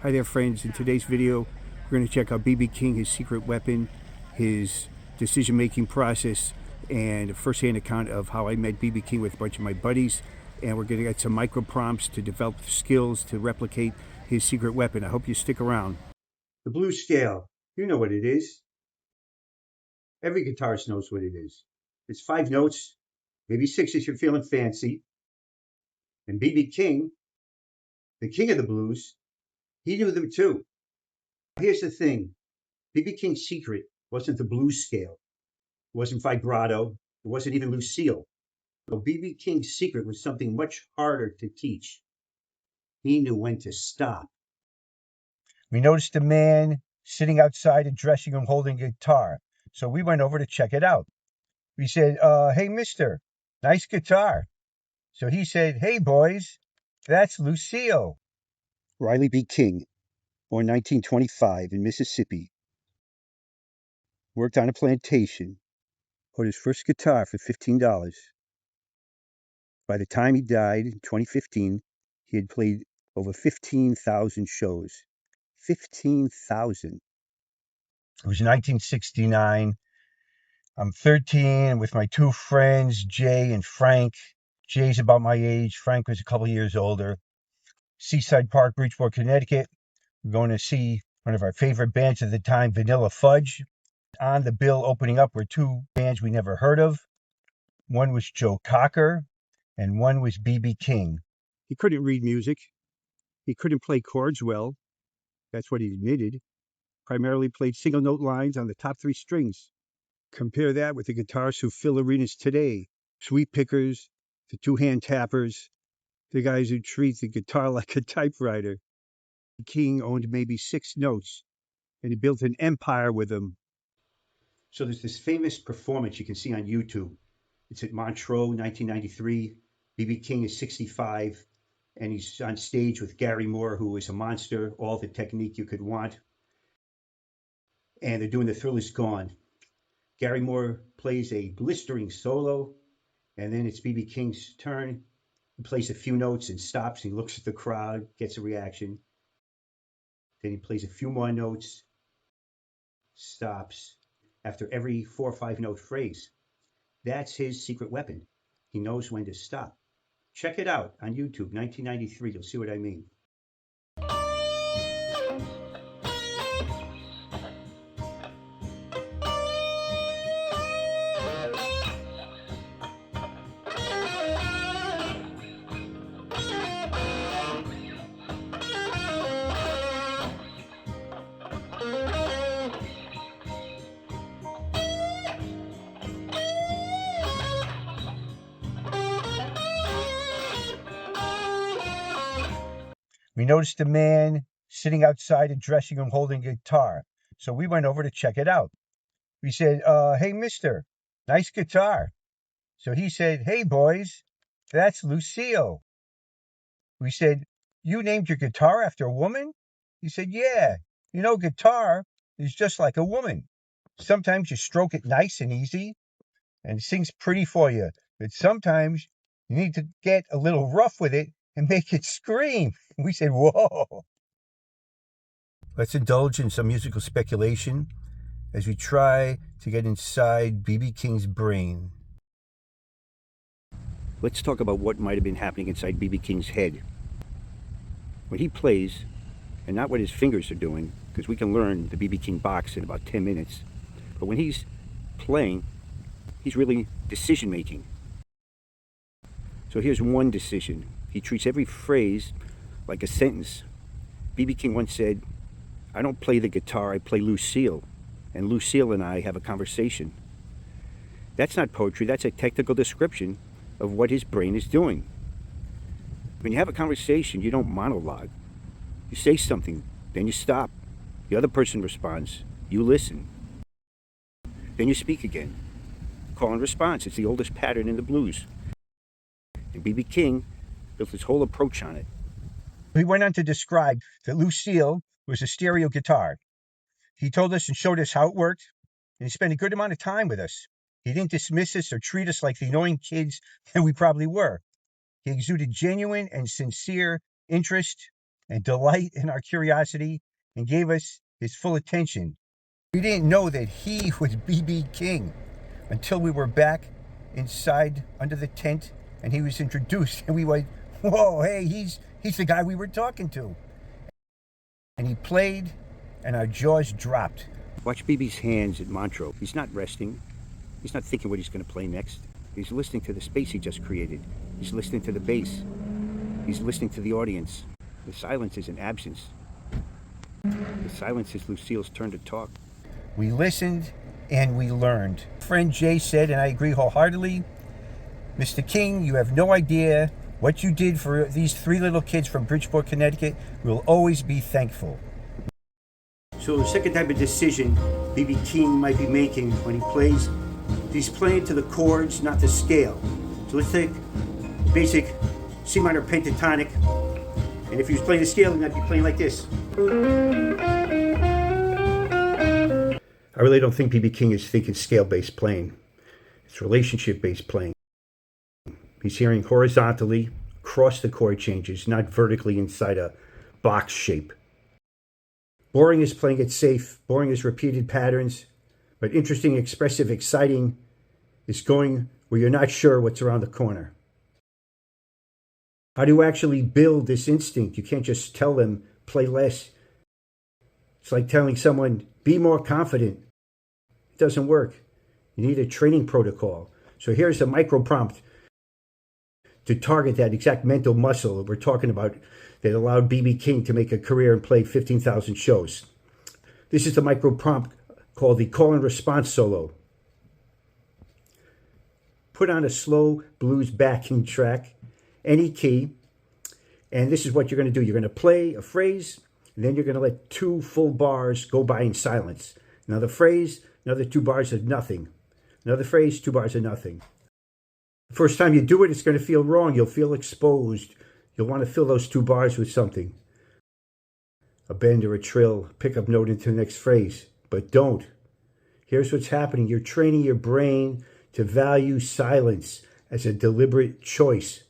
Hi there, friends. In today's video, we're going to check out B.B. King, his secret weapon, his decision-making process, and a first-hand account of how I met B.B. King with a bunch of my buddies. And we're going to get some micro prompts to develop skills to replicate his secret weapon. I hope you stick around. The blues scale, you know what it is. Every guitarist knows what it is. It's 5 notes, maybe 6 if you're feeling fancy. And B.B. King, the king of the blues, he knew them too. Here's the thing, B.B. King's secret wasn't the blues scale. It wasn't vibrato. It wasn't even Lucille. No, B.B. King's secret was something much harder to teach. He knew when to stop. We noticed a man sitting outside a dressing room holding a guitar, so we went over to check it out. We said, hey, mister, nice guitar. So he said, hey, boys, that's Lucille. Riley B. King, born 1925 in Mississippi, worked on a plantation, bought his first guitar for $15. By the time he died in 2015, he had played over 15,000 shows. 15,000. It was 1969. I'm 13 with my 2 friends, Jay and Frank. Jay's about my age. Frank was a couple years older. Seaside Park, Bridgeport, Connecticut. We're going to see one of our favorite bands at the time, Vanilla Fudge. On the bill opening up were 2 bands we never heard of. One was Joe Cocker, and one was B.B. King. He couldn't read music. He couldn't play chords well. That's what he admitted. Primarily played single note lines on the top 3 strings. Compare that with the guitarists who fill arenas today. Sweep pickers, the 2-hand tappers, the guys who treat the guitar like a typewriter. King owned maybe 6 notes, and he built an empire with them. So there's this famous performance you can see on YouTube. It's at Montreux, 1993. B.B. King is 65, and he's on stage with Gary Moore, who is a monster, all the technique you could want. And they're doing The Thrill Is Gone. Gary Moore plays a blistering solo, and then it's B.B. King's turn. He plays a few notes and stops. He looks at the crowd, gets a reaction. Then he plays a few more notes, stops after every 4 or 5 note phrase. That's his secret weapon. He knows when to stop. Check it out on YouTube, 1993. You'll see what I mean. We noticed a man sitting outside a dressing room holding a guitar, so we went over to check it out. We said, hey, mister, nice guitar. So he said, hey, boys, that's Lucille. We said, you named your guitar after a woman? He said, yeah, guitar is just like a woman. Sometimes you stroke it nice and easy, and it sings pretty for you, but sometimes you need to get a little rough with it and make it scream. We said, whoa. Let's indulge in some musical speculation as we try to get inside B.B. King's brain. Let's talk about what might have been happening inside B.B. King's head. When he plays, and not what his fingers are doing, because we can learn the B.B. King box in about 10 minutes, but when he's playing, he's really decision making. So here's one decision. He treats every phrase like a sentence. B.B. King once said, I don't play the guitar, I play Lucille. And Lucille and I have a conversation. That's not poetry, that's a technical description of what his brain is doing. When you have a conversation, you don't monologue. You say something, then you stop. The other person responds. You listen. Then you speak again. Call and response. It's the oldest pattern in the blues. And B.B. King built his whole approach on it. He went on to describe that Lucille was a stereo guitar. He told us and showed us how it worked, and he spent a good amount of time with us. He didn't dismiss us or treat us like the annoying kids that we probably were. He exuded genuine and sincere interest and delight in our curiosity and gave us his full attention. We didn't know that he was B.B. King until we were back inside under the tent and he was introduced and we went, whoa, hey, he's the guy we were talking to. And he played and our jaws dropped. Watch BB's hands at Montreux. He's not resting. He's not thinking what he's going to play next. He's listening to the space he just created. He's listening to the bass. He's listening to the audience. The silence is an absence. The silence is Lucille's turn to talk. We listened and we learned. Friend Jay said, and I agree wholeheartedly, Mr. King, you have no idea what you did for these three little kids from Bridgeport, Connecticut. We'll always be thankful. So the second type of decision B.B. King might be making when he plays, he's playing to the chords, not the scale. So let's take basic C minor pentatonic, and if he was playing the scale, he might be playing like this. I really don't think B.B. King is thinking scale-based playing. It's relationship-based playing. He's hearing horizontally across the chord changes, not vertically inside a box shape. Boring is playing it safe. Boring is repeated patterns. But interesting, expressive, exciting is going where you're not sure what's around the corner. How do you actually build this instinct? You can't just tell them, play less. It's like telling someone, be more confident. It doesn't work. You need a training protocol. So here's a micro prompt to target that exact mental muscle that we're talking about that allowed B.B. King to make a career and play 15,000 shows. This is the micro prompt called the call and response solo. Put on a slow blues backing track, any key, and this is what you're going to do. You're going to play a phrase, and then you're going to let 2 full bars go by in silence. Another phrase, another 2 bars of nothing. Another phrase, 2 bars of nothing. The first time you do it, it's going to feel wrong. You'll feel exposed. You'll want to fill those 2 bars with something. A bend or a trill, pickup note into the next phrase. But don't. Here's what's happening. You're training your brain to value silence as a deliberate choice,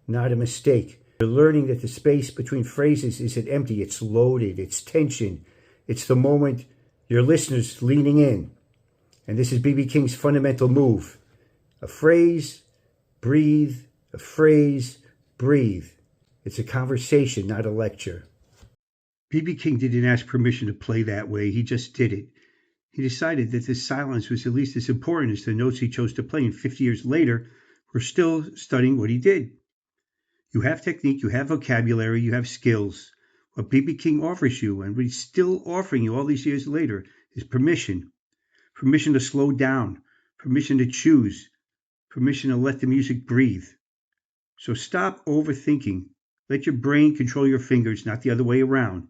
not a mistake. You're learning that the space between phrases isn't empty. It's loaded. It's tension. It's the moment your listener's leaning in. And this is B.B. King's fundamental move. A phrase, breathe. A phrase, breathe. It's a conversation, not a lecture. B.B. King didn't ask permission to play that way. He just did it. He decided that this silence was at least as important as the notes he chose to play, and 50 years later, we're still studying what he did. You have technique, you have vocabulary, you have skills. What B.B. King offers you, and what he's still offering you all these years later, is permission. Permission to slow down, permission to choose, permission to let the music breathe. So stop overthinking. Let your brain control your fingers, not the other way around.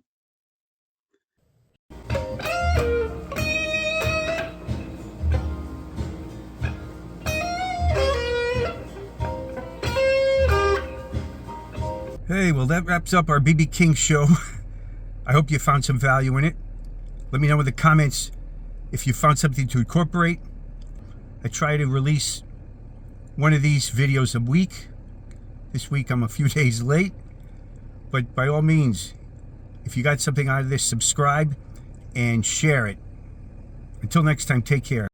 Hey, well, that wraps up our B.B. King show. I hope you found some value in it. Let me know in the comments if you found something to incorporate. I try to release one of these videos a week. This week I'm a few days late. But by all means, if you got something out of this, subscribe and share it. Until next time, take care.